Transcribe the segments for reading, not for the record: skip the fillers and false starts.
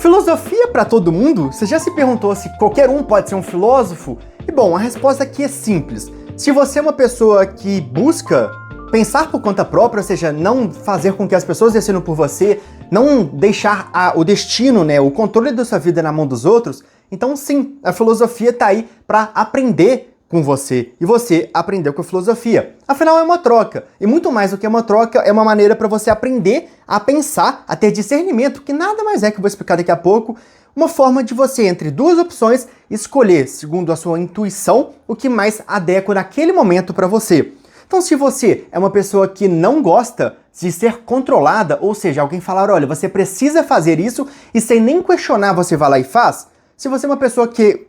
Filosofia para todo mundo? Você já se perguntou se qualquer um pode ser um filósofo? E bom, a resposta aqui é simples. Se você é uma pessoa que busca pensar por conta própria, ou seja, não fazer com que as pessoas decidam por você, não deixar o destino, o controle da sua vida na mão dos outros, então sim, a filosofia está aí para aprender com você e você aprendeu com a filosofia. Afinal, é uma troca. E muito mais do que uma troca, é uma maneira para você aprender a pensar, a ter discernimento, que nada mais é que eu vou explicar daqui a pouco, uma forma de você, entre duas opções, escolher, segundo a sua intuição, o que mais adequa naquele momento para você. Então, se você é uma pessoa que não gosta de ser controlada, ou seja, alguém falar, olha, você precisa fazer isso, e sem nem questionar você vai lá e faz, se você é uma pessoa que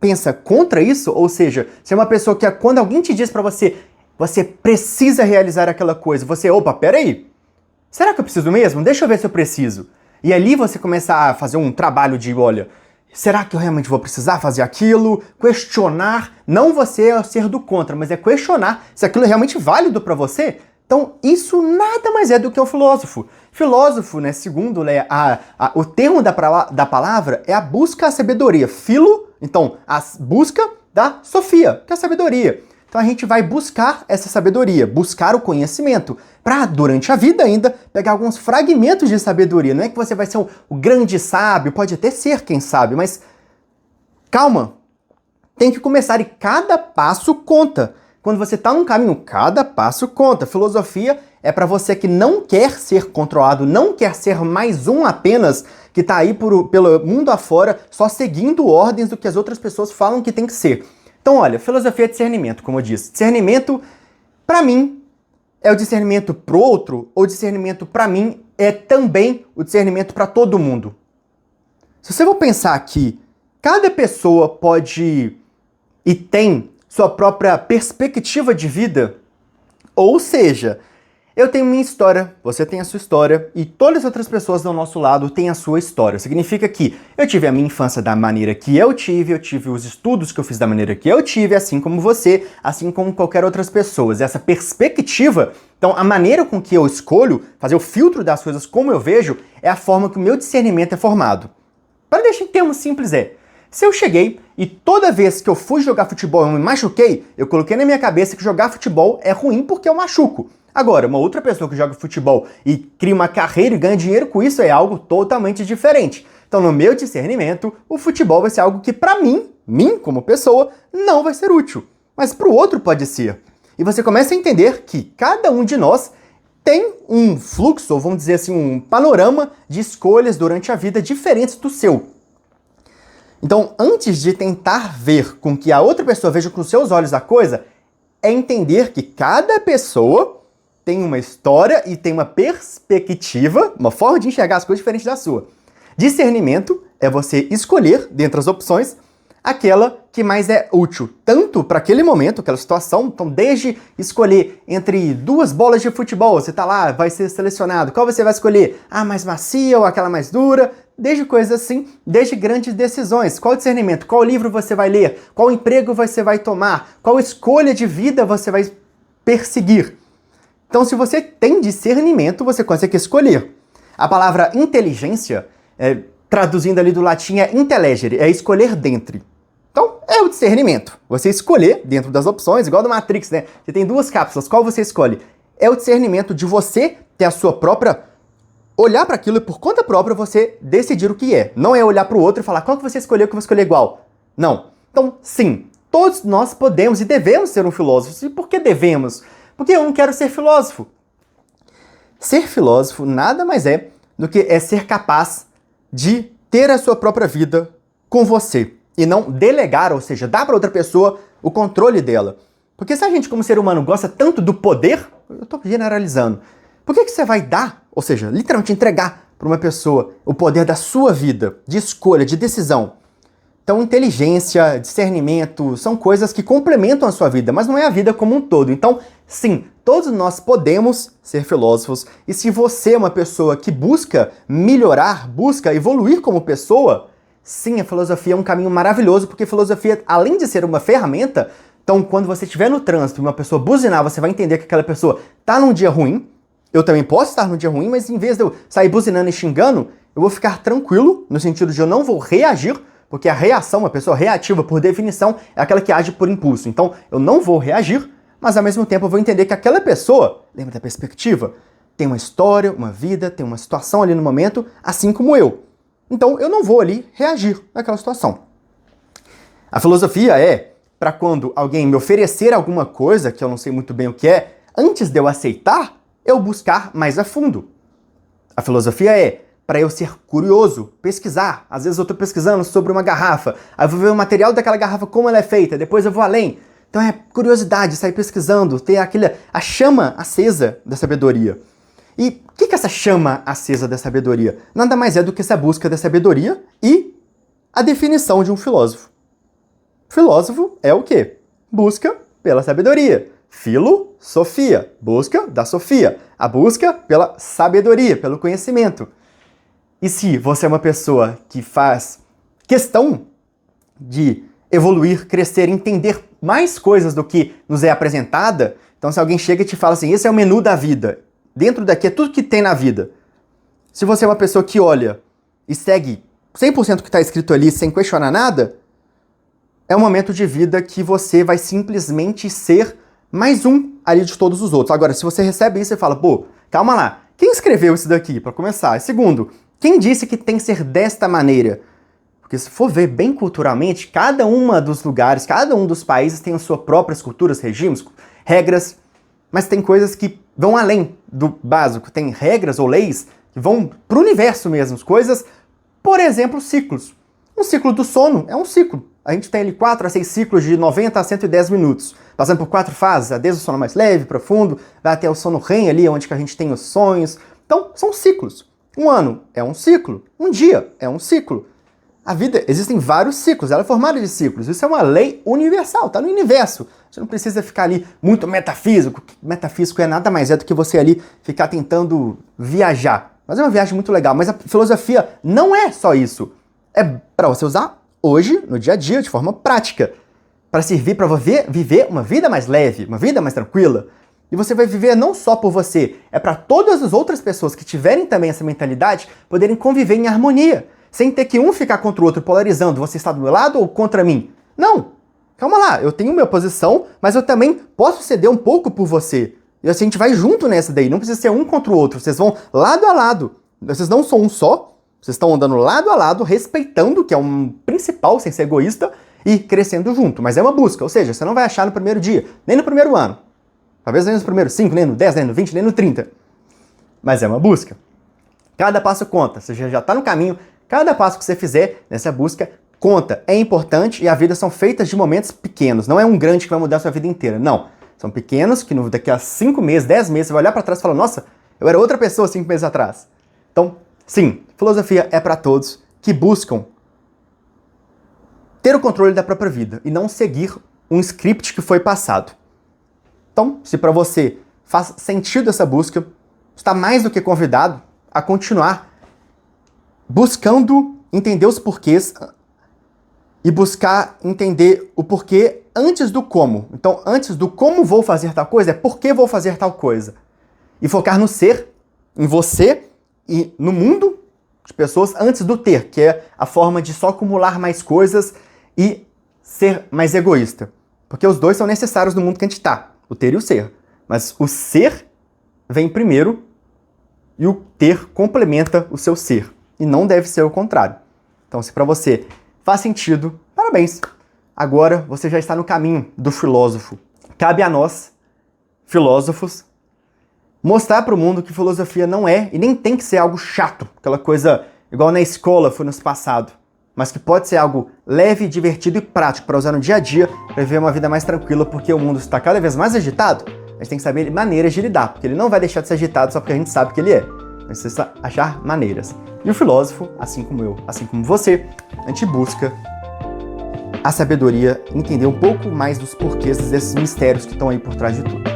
pensa contra isso, ou seja, se é uma pessoa que quando alguém te diz pra você, você precisa realizar aquela coisa, você, opa, peraí, será que eu preciso mesmo? Deixa eu ver se eu preciso. E ali você começa a fazer um trabalho de, olha, será que eu realmente vou precisar fazer aquilo? Questionar, não você é ser do contra, mas é questionar se aquilo é realmente válido pra você. Então, isso nada mais é do que um filósofo. Filósofo, segundo o termo da palavra, é a busca à sabedoria. Filo, então, a busca da Sofia, que é a sabedoria. Então a gente vai buscar essa sabedoria, buscar o conhecimento, para, durante a vida ainda, pegar alguns fragmentos de sabedoria. Não é que você vai ser o grande sábio, pode até ser, quem sabe, mas calma, tem que começar e cada passo conta. Quando você está num caminho, cada passo conta. Filosofia é para você que não quer ser controlado, não quer ser mais um apenas que está aí pelo mundo afora, só seguindo ordens do que as outras pessoas falam que tem que ser. Então, olha, filosofia é discernimento, como eu disse. Discernimento, para mim, é o discernimento pro outro, ou discernimento, para mim, é também o discernimento para todo mundo. Se você for pensar que cada pessoa pode e tem sua própria perspectiva de vida, ou seja, eu tenho minha história, você tem a sua história e todas as outras pessoas do nosso lado têm a sua história. Significa que eu tive a minha infância da maneira que eu tive os estudos que eu fiz da maneira que eu tive, assim como você, assim como qualquer outras pessoas. Essa perspectiva, então a maneira com que eu escolho fazer o filtro das coisas como eu vejo, é a forma que o meu discernimento é formado. Para deixar em termos simples se eu cheguei e toda vez que eu fui jogar futebol eu me machuquei, eu coloquei na minha cabeça que jogar futebol é ruim porque eu machuco. Agora, uma outra pessoa que joga futebol e cria uma carreira e ganha dinheiro com isso é algo totalmente diferente. Então, no meu discernimento, o futebol vai ser algo que pra mim como pessoa, não vai ser útil. Mas pro outro pode ser. E você começa a entender que cada um de nós tem um fluxo, ou vamos dizer assim, um panorama de escolhas durante a vida diferentes do seu. Então, antes de tentar ver com que a outra pessoa veja com os seus olhos a coisa, é entender que cada pessoa tem uma história e tem uma perspectiva, uma forma de enxergar as coisas diferente da sua. Discernimento é você escolher, dentre as opções, aquela que mais é útil, tanto para aquele momento, aquela situação, então desde escolher entre duas bolas de futebol, você tá lá, vai ser selecionado, qual você vai escolher? A mais macia ou aquela mais dura? Desde coisas assim, desde grandes decisões, qual discernimento, qual livro você vai ler, qual emprego você vai tomar, qual escolha de vida você vai perseguir. Então, se você tem discernimento, você consegue escolher. A palavra inteligência, traduzindo ali do latim, é intellegere, é escolher dentre. Então, é o discernimento. Você escolher dentro das opções, igual do Matrix, Você tem duas cápsulas, qual você escolhe? É o discernimento de você ter a sua própria... olhar para aquilo e por conta própria você decidir o que é. Não é olhar para o outro e falar qual que você escolheu que eu vou escolher igual. Não. Então, sim, todos nós podemos e devemos ser um filósofo. E por que devemos? Porque eu não quero ser filósofo. Ser filósofo nada mais é do que ser capaz de ter a sua própria vida com você. E não delegar, ou seja, dar para outra pessoa o controle dela. Porque se a gente, como ser humano, gosta tanto do poder, eu estou generalizando, por que você vai dar, ou seja, literalmente entregar para uma pessoa o poder da sua vida, de escolha, de decisão? Então, inteligência, discernimento, são coisas que complementam a sua vida, mas não é a vida como um todo. Então, sim, todos nós podemos ser filósofos, e se você é uma pessoa que busca melhorar, busca evoluir como pessoa, sim, a filosofia é um caminho maravilhoso, porque a filosofia, além de ser uma ferramenta, então, quando você estiver no trânsito e uma pessoa buzinar, você vai entender que aquela pessoa está num dia ruim. Eu também posso estar num dia ruim, mas em vez de eu sair buzinando e xingando, eu vou ficar tranquilo, no sentido de eu não vou reagir, porque a reação, uma pessoa reativa, por definição, é aquela que age por impulso. Então, eu não vou reagir, mas ao mesmo tempo eu vou entender que aquela pessoa, lembra da perspectiva? Tem uma história, uma vida, tem uma situação ali no momento, assim como eu. Então, eu não vou ali reagir naquela situação. A filosofia é para quando alguém me oferecer alguma coisa, que eu não sei muito bem o que é, antes de eu aceitar, eu buscar mais a fundo. A filosofia é para eu ser curioso, pesquisar. Às vezes eu estou pesquisando sobre uma garrafa, aí eu vou ver o material daquela garrafa, como ela é feita, depois eu vou além. Então é curiosidade, sair pesquisando, ter a chama acesa da sabedoria. E o que é essa chama acesa da sabedoria? Nada mais é do que essa busca da sabedoria e a definição de um filósofo. Filósofo é o quê? Busca pela sabedoria. Filosofia, busca da Sofia. A busca pela sabedoria, pelo conhecimento. E se você é uma pessoa que faz questão de evoluir, crescer, entender mais coisas do que nos é apresentada, então se alguém chega e te fala assim, esse é o menu da vida, dentro daqui é tudo que tem na vida. Se você é uma pessoa que olha e segue 100% do que está escrito ali sem questionar nada, é um momento de vida que você vai simplesmente ser mais um ali de todos os outros. Agora, se você recebe isso e fala, pô, calma lá, quem escreveu isso daqui, para começar? E segundo, quem disse que tem que ser desta maneira? Porque se for ver bem culturalmente, cada um dos lugares, cada um dos países tem as suas próprias culturas, regimes, regras, mas tem coisas que vão além do básico. Tem regras ou leis que vão para o universo mesmo. Coisas, por exemplo, ciclos. Um ciclo do sono é um ciclo. A gente tem ali 4 a 6 ciclos de 90 a 110 minutos, passando por 4 fases, desde o sono mais leve, profundo, vai até o sono REM ali, onde que a gente tem os sonhos. Então, são ciclos. Um ano é um ciclo, um dia é um ciclo. A vida, existem vários ciclos, ela é formada de ciclos. Isso é uma lei universal, está no universo. Você não precisa ficar ali muito metafísico. Metafísico é nada mais do que você ali ficar tentando viajar. Mas é uma viagem muito legal. Mas a filosofia não é só isso. É para você usar hoje, no dia a dia, de forma prática. Para servir para viver uma vida mais leve, uma vida mais tranquila. E você vai viver não só por você, é para todas as outras pessoas que tiverem também essa mentalidade poderem conviver em harmonia. Sem ter que um ficar contra o outro, polarizando, você está do meu lado ou contra mim? Não! Calma lá, eu tenho minha posição, mas eu também posso ceder um pouco por você. E assim a gente vai junto nessa daí, não precisa ser um contra o outro, vocês vão lado a lado. Vocês não são um só, vocês estão andando lado a lado, respeitando, que é um principal, sem ser egoísta, e crescendo junto. Mas é uma busca, ou seja, você não vai achar no primeiro dia, nem no primeiro ano. Talvez nem nos primeiros 5, nem no 10, nem no 20, nem no 30. Mas é uma busca. Cada passo conta, você já está no caminho. Cada passo que você fizer nessa busca conta, é importante e a vida são feitas de momentos pequenos. Não é um grande que vai mudar a sua vida inteira, não. São pequenos que daqui a 5 meses, 10 meses, você vai olhar para trás e falar, nossa, eu era outra pessoa 5 meses atrás. Então, sim, filosofia é para todos que buscam ter o controle da própria vida e não seguir um script que foi passado. Então, se para você faz sentido essa busca, está mais do que convidado a continuar buscando entender os porquês e buscar entender o porquê antes do como. Então, antes do como vou fazer tal coisa, é por que vou fazer tal coisa. E focar no ser, em você e no mundo de pessoas antes do ter, que é a forma de só acumular mais coisas e ser mais egoísta. Porque os dois são necessários no mundo que a gente está, o ter e o ser. Mas o ser vem primeiro e o ter complementa o seu ser. E não deve ser o contrário. Então, se para você faz sentido, parabéns! Agora você já está no caminho do filósofo. Cabe a nós, filósofos, mostrar para o mundo que filosofia não é e nem tem que ser algo chato, aquela coisa igual na escola foi no passado, mas que pode ser algo leve, divertido e prático para usar no dia a dia, para viver uma vida mais tranquila, porque o mundo está cada vez mais agitado. A gente tem que saber maneiras de lidar, porque ele não vai deixar de ser agitado só porque a gente sabe que ele é. Precisa achar maneiras. E o filósofo, assim como eu, assim como você, a gente busca a sabedoria, entender um pouco mais dos porquês desses mistérios que estão aí por trás de tudo.